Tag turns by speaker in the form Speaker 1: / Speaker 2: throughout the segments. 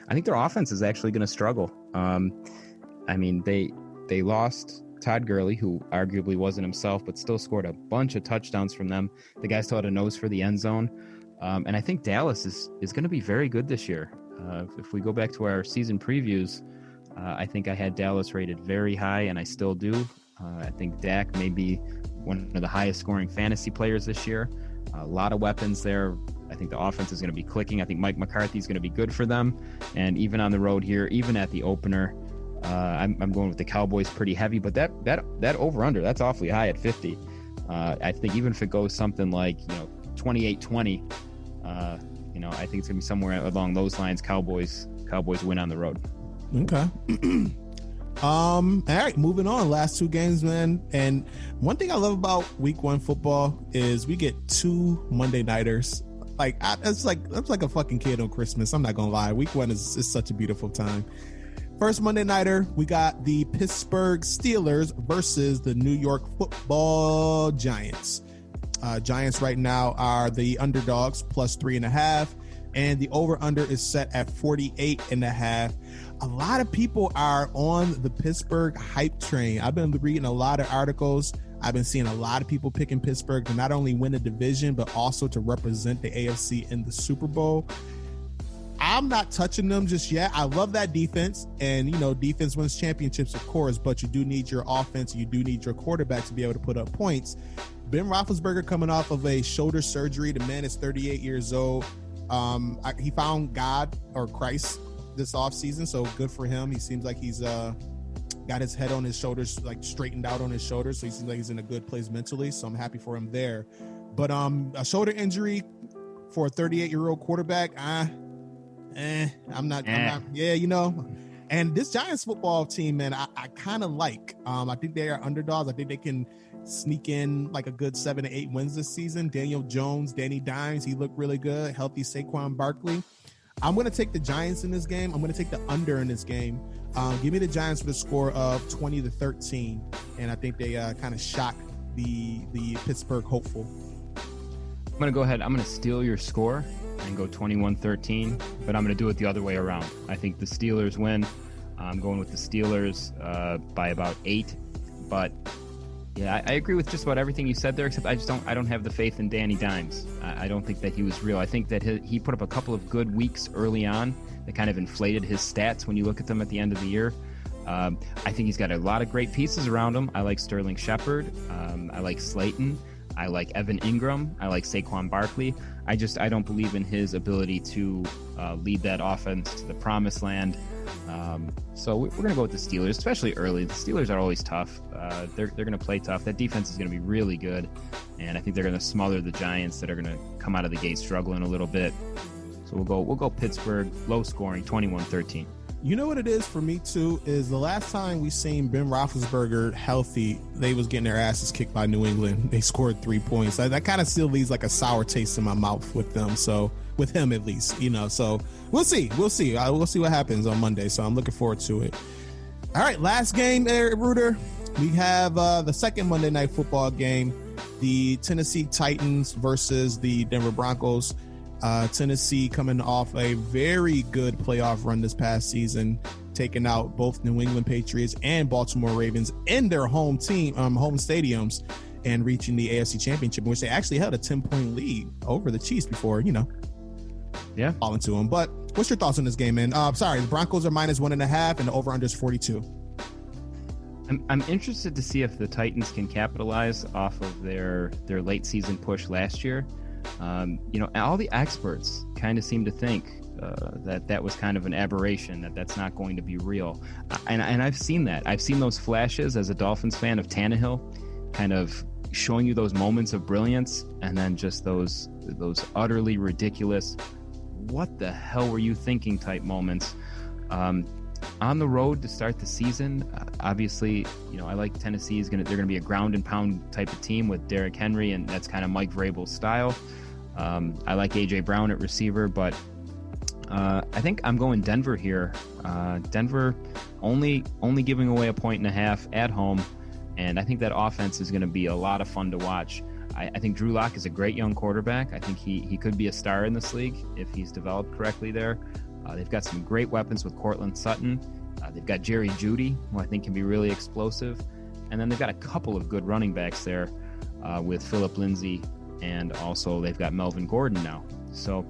Speaker 1: I think their offense is actually going to struggle. I mean, they lost Todd Gurley, who arguably wasn't himself, but still scored a bunch of touchdowns from them. The guy still had a nose for the end zone. And I think Dallas is going to be very good this year. If we go back to our season previews, I think I had Dallas rated very high, and I still do. I think Dak may be one of the highest scoring fantasy players this year. A lot of weapons there. I think the offense is going to be clicking. I think Mike McCarthy is going to be good for them. And even on the road here, even at the opener, I'm going with the Cowboys pretty heavy. But that over-under, that's awfully high at 50. I think even if it goes something like 28-20, I think it's going to be somewhere along those lines. Cowboys win on the road.
Speaker 2: Okay. All right, moving on. Last two games, man. And one thing I love about week 1 football is we get 2 Monday nighters. It's like a fucking kid on Christmas. I'm not gonna lie. Week 1 is such a beautiful time. First Monday nighter, we got the Pittsburgh Steelers versus the New York Football Giants. Giants right now are the underdogs, plus 3.5, and the over-under is set at 48.5. A lot of people are on the Pittsburgh hype train. I've been reading a lot of articles. I've been seeing a lot of people picking Pittsburgh to not only win the division, but also to represent the AFC in the Super Bowl. I'm not touching them just yet. I love that defense, and defense wins championships, of course, but you do need your offense. You do need your quarterback to be able to put up points. Ben Roethlisberger coming off of a shoulder surgery. The man is 38 years old. He found God or Christ this offseason, so good for him. He seems like he's got his head on his shoulders, like straightened out on his shoulders, so he seems like he's in a good place mentally, so I'm happy for him there. But a shoulder injury for a 38-year-old quarterback, I'm not, and this Giants football team, man, I kind of like. I think they are underdogs. I think they can sneak in like a good 7 to 8 wins this season. Daniel Jones, Danny Dimes, he looked really good. Healthy Saquon Barkley. I'm going to take the Giants in this game. I'm going to take the under in this game. Give me the Giants with a score of 20-13. And I think they kind of shock the Pittsburgh hopeful.
Speaker 1: I'm going to go ahead. I'm going to steal your score and go 21-13, but I'm going to do it the other way around. I think the Steelers win. I'm going with the Steelers by about 8. But yeah, I agree with just about everything you said there, except I don't have the faith in Danny Dimes. I don't think that he was real. I think that he put up a couple of good weeks early on that kind of inflated his stats when you look at them at the end of the year. I think he's got a lot of great pieces around him. I like Sterling Shepard. I like Slayton. I like Evan Ingram. I like Saquon Barkley. I don't believe in his ability to lead that offense to the promised land. So we're going to go with the Steelers, especially early. The Steelers are always tough. They're going to play tough. That defense is going to be really good, and I think they're going to smother the Giants that are going to come out of the gate struggling a little bit. So we'll go Pittsburgh, low scoring, 21-13.
Speaker 2: You know what it is for me too is the last time we seen Ben Roethlisberger healthy, they was getting their asses kicked by New England. They scored 3 points. That kind of still leaves like a sour taste in my mouth with them. So with him at least, so we'll see. We'll see what happens on Monday. So I'm looking forward to it. All right, last game, Rueter. We have the second Monday Night Football game, the Tennessee Titans versus the Denver Broncos. Tennessee coming off a very good playoff run this past season, taking out both New England Patriots and Baltimore Ravens in their home stadiums, and reaching the AFC Championship, in which they actually held a 10-point lead over the Chiefs before, falling to them. But what's your thoughts on this game, man? The Broncos are minus 1.5, and the over-under is 42.
Speaker 1: I'm interested to see if the Titans can capitalize off of their late season push last year. All the experts kind of seem to think that was kind of an aberration, that's not going to be real. And I've seen that. I've seen those flashes as a Dolphins fan of Tannehill kind of showing you those moments of brilliance, and then just those utterly ridiculous, what the hell were you thinking type moments. On the road to start the season, obviously, I like Tennessee. They're going to be a ground and pound type of team with Derrick Henry, and that's kind of Mike Vrabel's style. I like AJ Brown at receiver, but I think I'm going Denver here. Denver only giving away 1.5 at home, and I think that offense is going to be a lot of fun to watch. I think Drew Lock is a great young quarterback. I think he could be a star in this league if he's developed correctly there. They've got some great weapons with Cortland Sutton. They've got Jerry Jeudy, who I think can be really explosive. And then they've got a couple of good running backs there with Phillip Lindsay, and also they've got Melvin Gordon now. So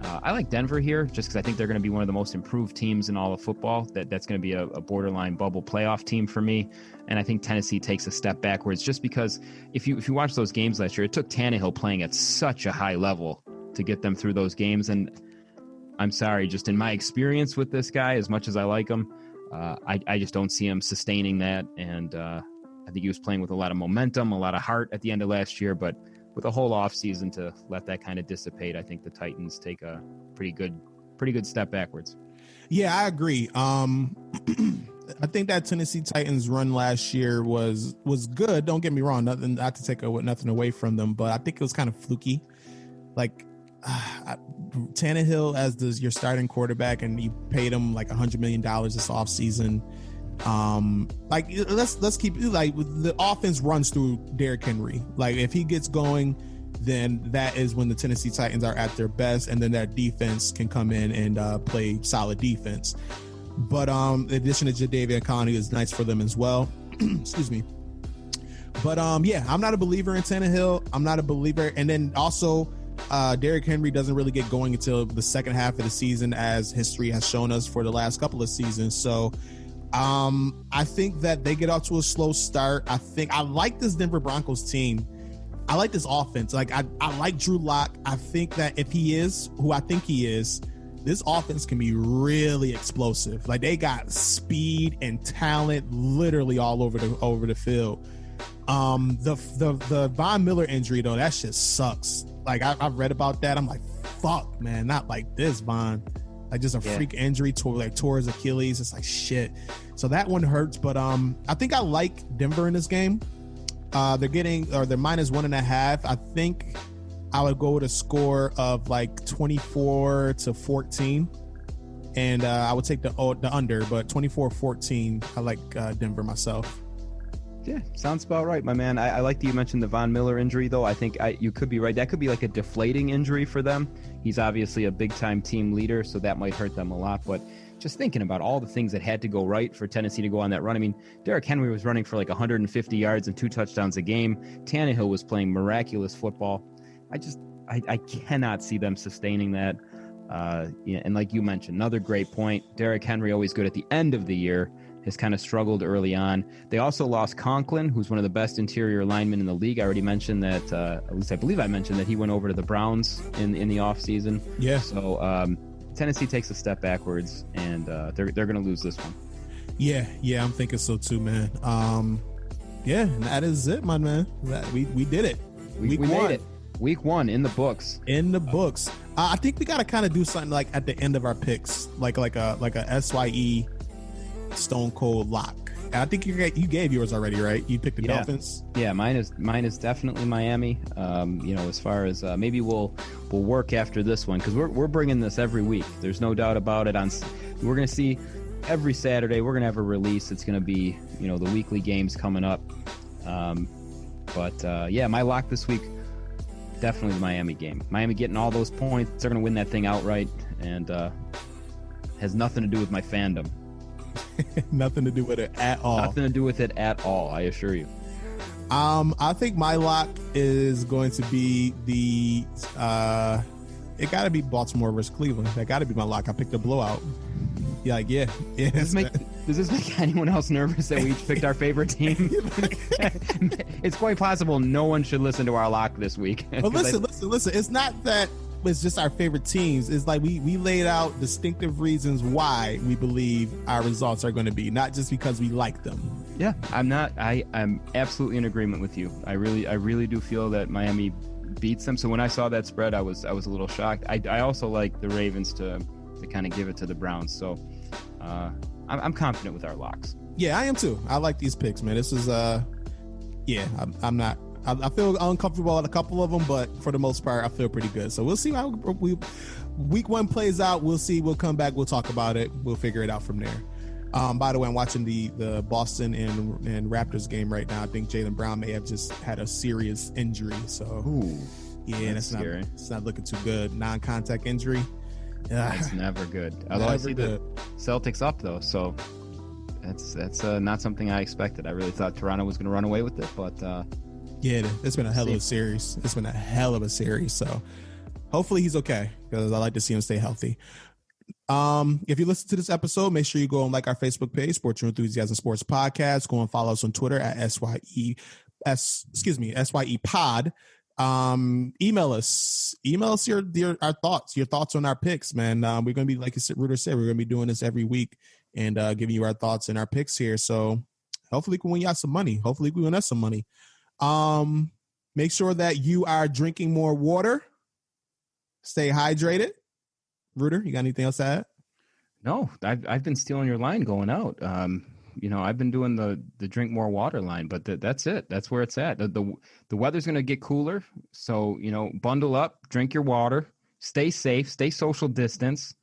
Speaker 1: I like Denver here just because I think they're going to be one of the most improved teams in all of football. That's going to be a borderline bubble playoff team for me. And I think Tennessee takes a step backwards just because if you watch those games last year, it took Tannehill playing at such a high level to get them through those games. And I'm sorry, just in my experience with this guy, as much as I like him, I just don't see him sustaining that. And I think he was playing with a lot of momentum, a lot of heart at the end of last year, but with a whole offseason to let that kind of dissipate, I think the Titans take a pretty good step backwards.
Speaker 2: Yeah, I agree. I think that Tennessee Titans run last year was good. Don't get me wrong, not to take nothing away from them, but I think it was kind of fluky. Like Tannehill as your starting quarterback, and you paid him like $100 million this offseason. Like let's keep like the offense runs through Derrick Henry. Like if he gets going, then that is when the Tennessee Titans are at their best, and then that defense can come in and play solid defense. But the addition of Jadeveon Clowney is nice for them as well. Excuse me. But yeah, I'm not a believer in Tannehill. I'm not a believer, and then also Derrick Henry doesn't really get going until the second half of the season, as history has shown us for the last couple of seasons. So I think that they get off to a slow start. I like this Denver Broncos team. I like this offense. Like I like Drew Lock. I think that if he is who I think he is, this offense can be really explosive. Like they got speed and talent literally all over the field. The Von Miller injury though, that shit sucks. Like I've read about that. I'm like, fuck, man, not like this, Von. Like just a freak injury tore his Achilles. It's like shit. So that one hurts. But I think I like Denver in this game. They're -1.5. I think I would go with a score of like 24-14, and I would take the under, but 24-14. I like Denver myself.
Speaker 1: Yeah, sounds about right, my man. I like that you mentioned the Von Miller injury, though. I think you could be right. That could be like a deflating injury for them. He's obviously a big-time team leader, so that might hurt them a lot. But just thinking about all the things that had to go right for Tennessee to go on that run. I mean, Derrick Henry was running for like 150 yards and 2 touchdowns a game. Tannehill was playing miraculous football. I cannot see them sustaining that. And like you mentioned, another great point. Derrick Henry, always good at the end of the year, has kind of struggled early on. They also lost Conklin, who's one of the best interior linemen in the league. I already mentioned that, at least I believe I mentioned that he went over to the Browns in the offseason. Yeah. So Tennessee takes a step backwards, and they're going to lose this one. Yeah, I'm thinking so too, man. Yeah, and that is it, my man. We did it. We made it. Week 1 in the books. I think we got to kind of do something like at the end of our picks, like a SYE Stone Cold lock. And I think you gave yours already, right? You picked the Dolphins. Yeah, mine is definitely Miami. As far as maybe we'll work after this one, because we're bringing this every week. There's no doubt about it. We're gonna see every Saturday. We're gonna have a release. It's gonna be the weekly games coming up. My lock this week, definitely the Miami game. Miami getting all those points. They're gonna win that thing outright, and has nothing to do with my fandom. Nothing to do with it at all. Nothing to do with it at all, I assure you. I think my lock is going to be it got to be Baltimore versus Cleveland. That got to be my lock. I picked a blowout. Yeah. Does this make anyone else nervous that we each picked our favorite team? It's quite possible no one should listen to our lock this week. But listen. It's not that it's just our favorite teams. It's like we laid out distinctive reasons why we believe our results are going to be, not just because we like them. Yeah, I'm absolutely in agreement with you. I really do feel that Miami beats them. So when I saw that spread, I was a little shocked. I also like the Ravens to kind of give it to the Browns. So I'm confident with our locks. Yeah, I am too. I like these picks, man. This is I'm not. I feel uncomfortable at a couple of them, but for the most part, I feel pretty good. So we'll see how week 1 plays out. We'll see. We'll come back. We'll talk about it. We'll figure it out from there. By the way, I'm watching the Boston and Raptors game right now. I think Jaylen Brown may have just had a serious injury. So, that's scary. It's not looking too good. Non-contact injury. That's never good. Although I see the Celtics up though, so that's not something I expected. I really thought Toronto was going to run away with it, but
Speaker 2: yeah, it's been a hell of a series. So hopefully he's okay, because I like to see him stay healthy. If you listen to this episode, make sure you go and like our Facebook page, Sports Your Enthusiasm Sports Podcast. Go and follow us on Twitter at SYE Pod. Email us our thoughts on our picks, man. We're gonna be, like Rueter said, we're gonna be doing this every week and giving you our thoughts and our picks here. So hopefully we can win y'all some money. Hopefully we win us some money. Make sure that you are drinking more water. Stay hydrated. Rueter, you got anything else to add?
Speaker 1: No, I've been stealing your line going out. I've been doing the drink more water line, but that's it. That's where it's at. The weather's going to get cooler. So, bundle up, drink your water, stay safe, stay social distance.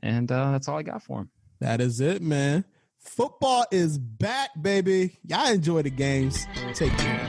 Speaker 1: And that's all I got for him.
Speaker 2: That is it, man. Football is back, baby. Y'all enjoy the games. Take care.